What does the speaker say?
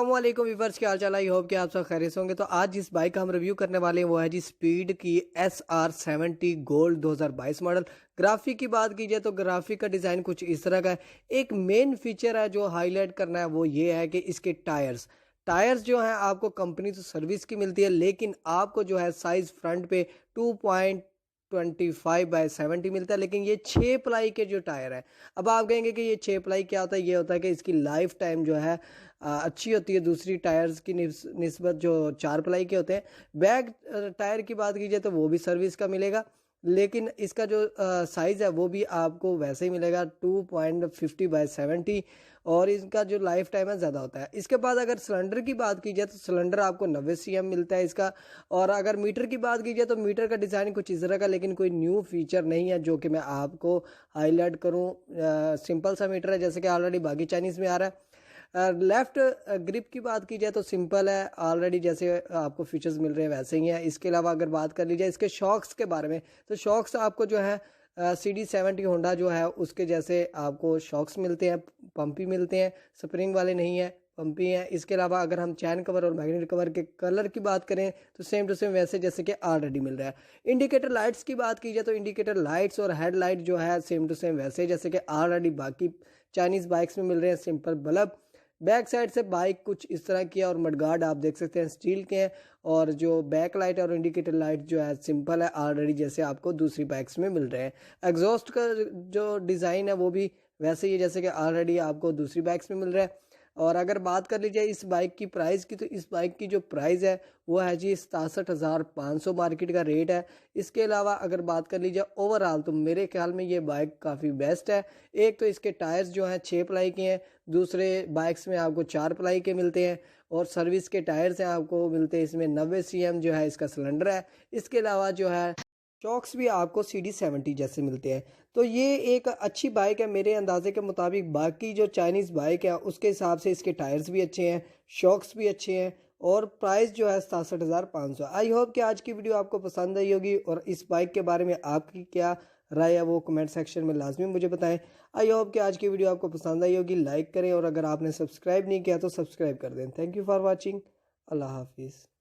अस्सलामुअलैकुम व्यूअर्स, क्या हाल चाल है। आई होप कि आप सब खैरियत से होंगे। तो आज जिस बाइक का हम रिव्यू करने वाले हैं वो है जी स्पीड की SR70 गोल्ड 2022 मॉडल। ग्राफिक की बात की जाए तो ग्राफिक का डिज़ाइन कुछ इस तरह का है। एक मेन फीचर है जो हाईलाइट करना है वो ये है कि इसके टायर्स जो हैं आपको कंपनी से सर्विस की मिलती है, लेकिन आपको जो है साइज़ फ्रंट पे 2.25/70 मिलता है, लेकिन ये 6 प्लाई के जो टायर है। अब आप कहेंगे कि ये 6 प्लाई क्या होता है। ये होता है कि इसकी लाइफ टाइम जो है अच्छी होती है दूसरी टायर्स की निस्बत जो 4 प्लाई के होते हैं। बैक टायर की बात की जाए तो वो भी सर्विस का मिलेगा, लेकिन इसका जो साइज़ है वो भी आपको वैसे ही मिलेगा 2.50/70, और इसका जो लाइफ टाइम है ज़्यादा होता है। इसके बाद अगर सिलेंडर की बात की जाए तो सिलेंडर आपको 90 cm मिलता है इसका। और अगर मीटर की बात की जाए तो मीटर का डिज़ाइन कुछ इस तरह का, लेकिन कोई न्यू फीचर नहीं है जो कि मैं आपको हाईलाइट करूँ। सिंपल सा मीटर है जैसे कि ऑलरेडी बाकी चाइनीज़ में आ रहा है। लेफ़्ट ग्रिप की बात की जाए तो सिंपल है, ऑलरेडी जैसे आपको फीचर्स मिल रहे हैं वैसे ही हैं। इसके अलावा अगर बात कर ली जाए इसके शॉक्स के बारे में तो शॉक्स आपको जो है CD70 होंडा जो है उसके जैसे आपको शॉक्स मिलते हैं, पंपी मिलते हैं, स्प्रिंग वाले नहीं है, पंपी हैं। इसके अलावा अगर हम चैन कवर और मैग्नेट कवर के कलर की बात करें तो सेम टू सेम वैसे जैसे कि ऑलरेडी मिल रहा है। इंडिकेटर लाइट्स की बात की जाए तो इंडिकेटर लाइट्स और हेडलाइट जो है सेम टू सेम वैसे जैसे कि ऑलरेडी बाकी चाइनीज़ बाइक्स में मिल रहे हैं, सिंपल बल्ब। बैक साइड से बाइक कुछ इस तरह की है और मडगार्ड आप देख सकते हैं स्टील के हैं, और जो बैक लाइट और इंडिकेटर लाइट जो है सिंपल है ऑलरेडी जैसे आपको दूसरी बाइक्स में मिल रहे हैं। एग्जॉस्ट का जो डिज़ाइन है वो भी वैसे ही जैसे कि ऑलरेडी आपको दूसरी बाइक्स में मिल रहा है। और अगर बात कर ली जाए इस बाइक की प्राइस की तो इस बाइक की जो प्राइस है वो है जी 67,500 मार्केट का रेट है। इसके अलावा अगर बात कर ली जाए ओवरऑल तो मेरे ख्याल में ये बाइक काफ़ी बेस्ट है। एक तो इसके टायर्स जो हैं 6 प्लाई के हैं, दूसरे बाइक्स में आपको 4 प्लाई के मिलते हैं, और सर्विस के टायर्स हैं आपको मिलते हैं इसमें 90 cm जो है इसका सिलेंडर है। इसके अलावा जो है शॉक्स भी आपको CD70 जैसे मिलते हैं। तो ये एक अच्छी बाइक है मेरे अंदाजे के मुताबिक। बाकी जो चाइनीज़ बाइक है उसके हिसाब से इसके टायर्स भी अच्छे हैं, शॉक्स भी अच्छे हैं, और प्राइस जो है 67,500। आई होप कि आज की वीडियो आपको पसंद आई होगी, और इस बाइक के बारे में आपकी क्या राय है वो कमेंट सेक्शन में लाजमी मुझे बताएं। आई होप कि आज की वीडियो आपको पसंद आई होगी। लाइक करें, और अगर आपने सब्सक्राइब नहीं किया तो सब्सक्राइब कर दें। Thank you for watching. अल्लाह हाफिज़।